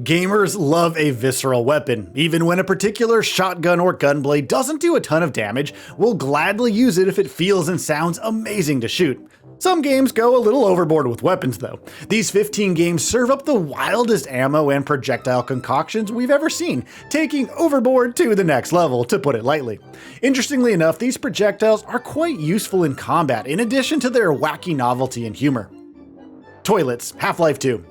Gamers love a visceral weapon. Even when a particular shotgun or gunblade doesn't do a ton of damage, we'll gladly use it if it feels and sounds amazing to shoot. Some games go a little overboard with weapons though. These 15 games serve up the wildest ammo and projectile concoctions we've ever seen, taking overboard to the next level, to put it lightly. Interestingly enough, these projectiles are quite useful in combat in addition to their wacky novelty and humor. Toilets, Half-Life 2.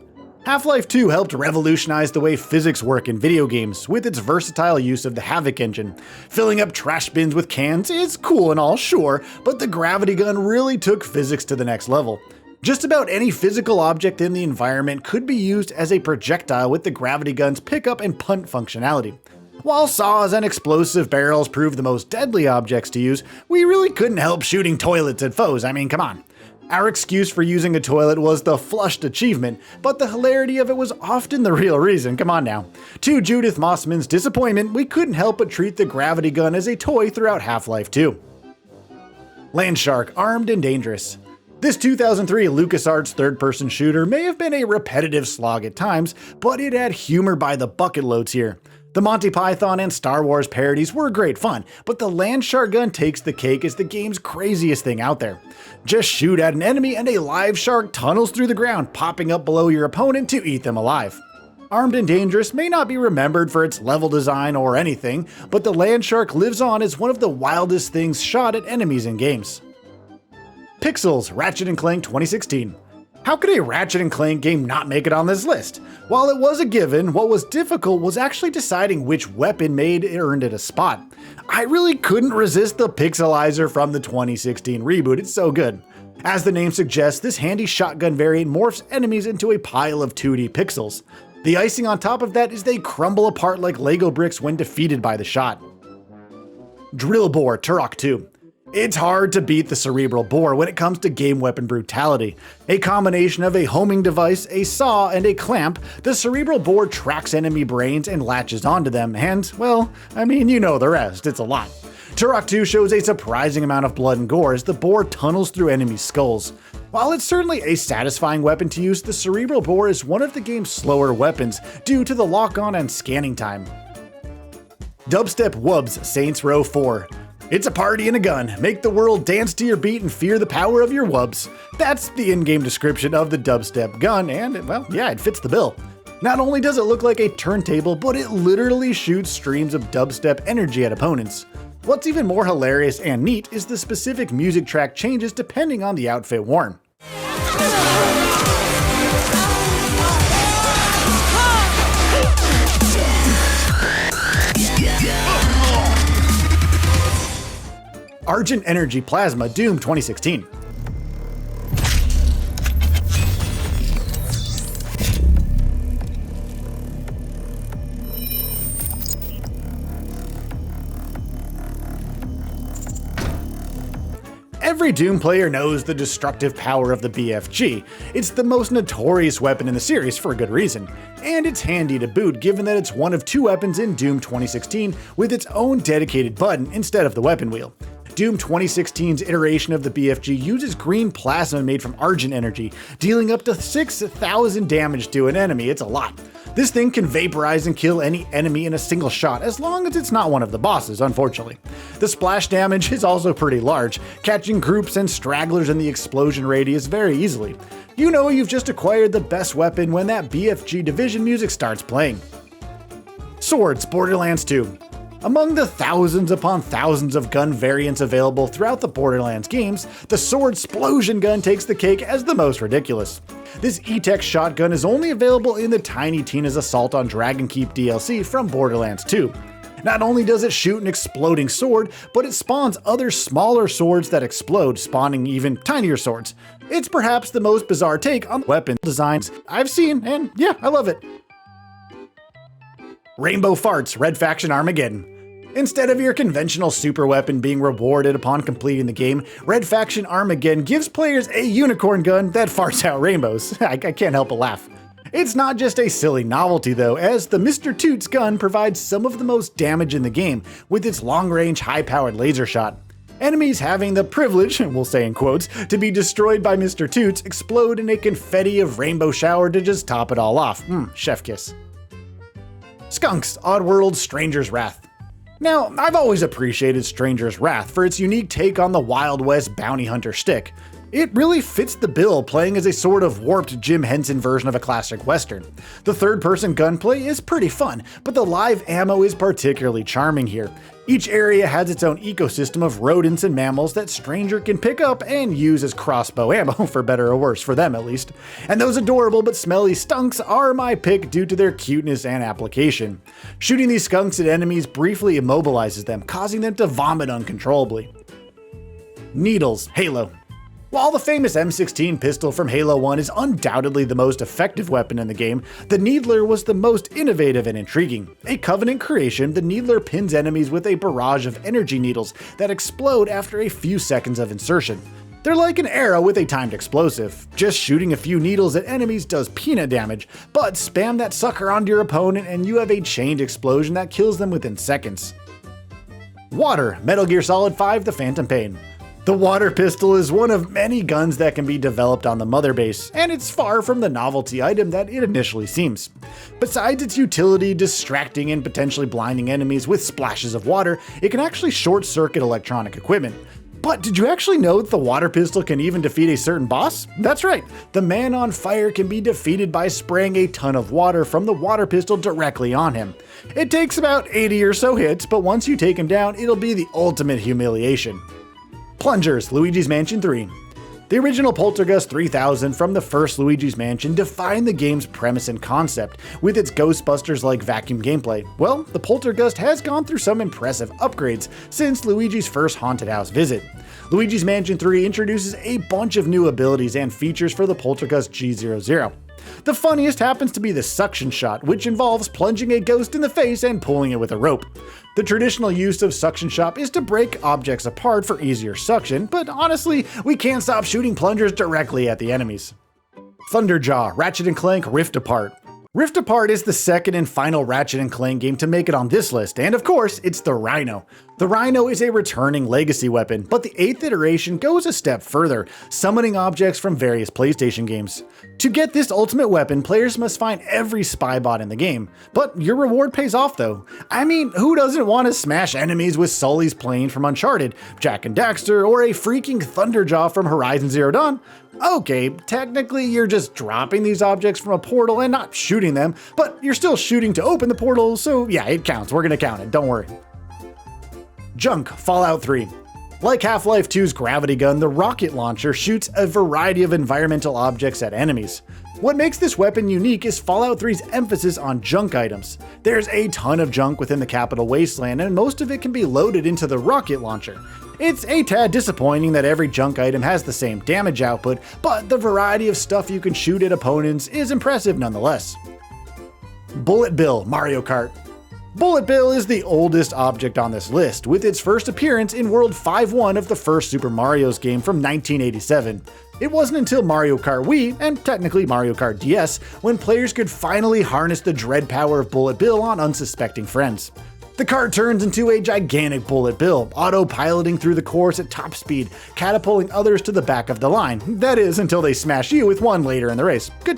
Half-Life 2 helped revolutionize the way physics work in video games with its versatile use of the Havoc engine. Filling up trash bins with cans is cool and all, sure, but the gravity gun really took physics to the next level. Just about any physical object in the environment could be used as a projectile with the gravity gun's pickup and punt functionality. While saws and explosive barrels proved the most deadly objects to use, we really couldn't help shooting toilets at foes, I mean, come on. Our excuse for using a toilet was the flushed achievement, but the hilarity of it was often the real reason, come on now. To Judith Mossman's disappointment, we couldn't help but treat the gravity gun as a toy throughout Half-Life 2. Landshark, Armed and Dangerous. This 2003 LucasArts third-person shooter may have been a repetitive slog at times, but it had humor by the bucket loads here. The Monty Python and Star Wars parodies were great fun, but the Landshark gun takes the cake as the game's craziest thing out there. Just shoot at an enemy and a live shark tunnels through the ground, popping up below your opponent to eat them alive. Armed and Dangerous may not be remembered for its level design or anything, but the Landshark lives on as one of the wildest things shot at enemies in games. Pixels, Ratchet & Clank 2016. How could a Ratchet & Clank game not make it on this list? While it was a given, what was difficult was actually deciding which weapon earned it a spot. I really couldn't resist the pixelizer from the 2016 reboot, it's so good. As the name suggests, this handy shotgun variant morphs enemies into a pile of 2D pixels. The icing on top of that is they crumble apart like Lego bricks when defeated by the shot. Drill Bore, Turok 2. It's hard to beat the Cerebral Bore when it comes to game weapon brutality. A combination of a homing device, a saw, and a clamp, the Cerebral Bore tracks enemy brains and latches onto them, and, well, I mean, you know the rest, it's a lot. Turok 2 shows a surprising amount of blood and gore as the Bore tunnels through enemy skulls. While it's certainly a satisfying weapon to use, the Cerebral Bore is one of the game's slower weapons due to the lock-on and scanning time. Dubstep Wubs, Saints Row 4. It's a party and a gun. Make the world dance to your beat and fear the power of your wubs. That's the in-game description of the dubstep gun, and, well, yeah, it fits the bill. Not only does it look like a turntable, but it literally shoots streams of dubstep energy at opponents. What's even more hilarious and neat is the specific music track changes depending on the outfit worn. Argent Energy Plasma, Doom 2016. Every Doom player knows the destructive power of the BFG. It's the most notorious weapon in the series for a good reason. And it's handy to boot given that it's one of two weapons in Doom 2016 with its own dedicated button instead of the weapon wheel. Doom 2016's iteration of the BFG uses green plasma made from Argent Energy, dealing up to 6,000 damage to an enemy. It's a lot. This thing can vaporize and kill any enemy in a single shot, as long as it's not one of the bosses, unfortunately. The splash damage is also pretty large, catching groups and stragglers in the explosion radius very easily. You know you've just acquired the best weapon when that BFG division music starts playing. Swords, Borderlands 2. Among the thousands upon thousands of gun variants available throughout the Borderlands games, the Sword Splosion gun takes the cake as the most ridiculous. This E-Tech shotgun is only available in the Tiny Tina's Assault on Dragon Keep DLC from Borderlands 2. Not only does it shoot an exploding sword, but it spawns other smaller swords that explode, spawning even tinier swords. It's perhaps the most bizarre take on weapon designs I've seen, and yeah, I love it. Rainbow Farts, Red Faction Armageddon. Instead of your conventional super weapon being rewarded upon completing the game, Red Faction Armageddon gives players a unicorn gun that farts out rainbows. I can't help but laugh. It's not just a silly novelty though, as the Mr. Toots gun provides some of the most damage in the game with its long-range, high-powered laser shot. Enemies having the privilege, we'll say in quotes, to be destroyed by Mr. Toots explode in a confetti of rainbow shower to just top it all off. Chef kiss. Skunks, Oddworld's Stranger's Wrath. Now, I've always appreciated Stranger's Wrath for its unique take on the Wild West bounty hunter shtick. It really fits the bill, playing as a sort of warped Jim Henson version of a classic western. The third-person gunplay is pretty fun, but the live ammo is particularly charming here. Each area has its own ecosystem of rodents and mammals that Stranger can pick up and use as crossbow ammo, for better or worse, for them at least. And those adorable but smelly skunks are my pick due to their cuteness and application. Shooting these skunks at enemies briefly immobilizes them, causing them to vomit uncontrollably. Needles, Halo. While the famous M16 pistol from Halo 1 is undoubtedly the most effective weapon in the game, the Needler was the most innovative and intriguing. A Covenant creation, the Needler pins enemies with a barrage of energy needles that explode after a few seconds of insertion. They're like an arrow with a timed explosive. Just shooting a few needles at enemies does peanut damage, but spam that sucker onto your opponent and you have a chained explosion that kills them within seconds. Water, Metal Gear Solid 5: The Phantom Pain. The water pistol is one of many guns that can be developed on the mother base, and it's far from the novelty item that it initially seems. Besides its utility distracting and potentially blinding enemies with splashes of water, it can actually short-circuit electronic equipment. But did you actually know that the water pistol can even defeat a certain boss? That's right, the man on fire can be defeated by spraying a ton of water from the water pistol directly on him. It takes about 80 or so hits, but once you take him down, it'll be the ultimate humiliation. Plungers, Luigi's Mansion 3. The original Poltergust 3000 from the first Luigi's Mansion defined the game's premise and concept, with its Ghostbusters-like vacuum gameplay. Well, the Poltergust has gone through some impressive upgrades since Luigi's first haunted house visit. Luigi's Mansion 3 introduces a bunch of new abilities and features for the Poltergust G00. The funniest happens to be the suction shot, which involves plunging a ghost in the face and pulling it with a rope. The traditional use of suction shot is to break objects apart for easier suction, but honestly, we can't stop shooting plungers directly at the enemies. Thunderjaw, Ratchet & Clank Rift Apart. Rift Apart is the second and final Ratchet & Clank game to make it on this list, and of course, it's the Rhino. The Rhino is a returning legacy weapon, but the 8th iteration goes a step further, summoning objects from various PlayStation games. To get this ultimate weapon, players must find every spy bot in the game, but your reward pays off though. I mean, who doesn't want to smash enemies with Sully's plane from Uncharted, Jak and Daxter, or a freaking Thunderjaw from Horizon Zero Dawn? Okay, technically you're just dropping these objects from a portal and not shooting them, but you're still shooting to open the portal, so yeah, it counts. We're gonna count it, don't worry. Junk, Fallout 3. Like Half-Life 2's gravity gun, the rocket launcher shoots a variety of environmental objects at enemies. What makes this weapon unique is Fallout 3's emphasis on junk items. There's a ton of junk within the Capital Wasteland, and most of it can be loaded into the rocket launcher. It's a tad disappointing that every junk item has the same damage output, but the variety of stuff you can shoot at opponents is impressive nonetheless. Bullet Bill, Mario Kart. Bullet Bill is the oldest object on this list, with its first appearance in World 5-1 of the first Super Mario's game from 1987. It wasn't until Mario Kart Wii, and technically Mario Kart DS, when players could finally harness the dread power of Bullet Bill on unsuspecting friends. The kart turns into a gigantic Bullet Bill, auto-piloting through the course at top speed, catapulting others to the back of the line. That is, until they smash you with one later in the race. Good times.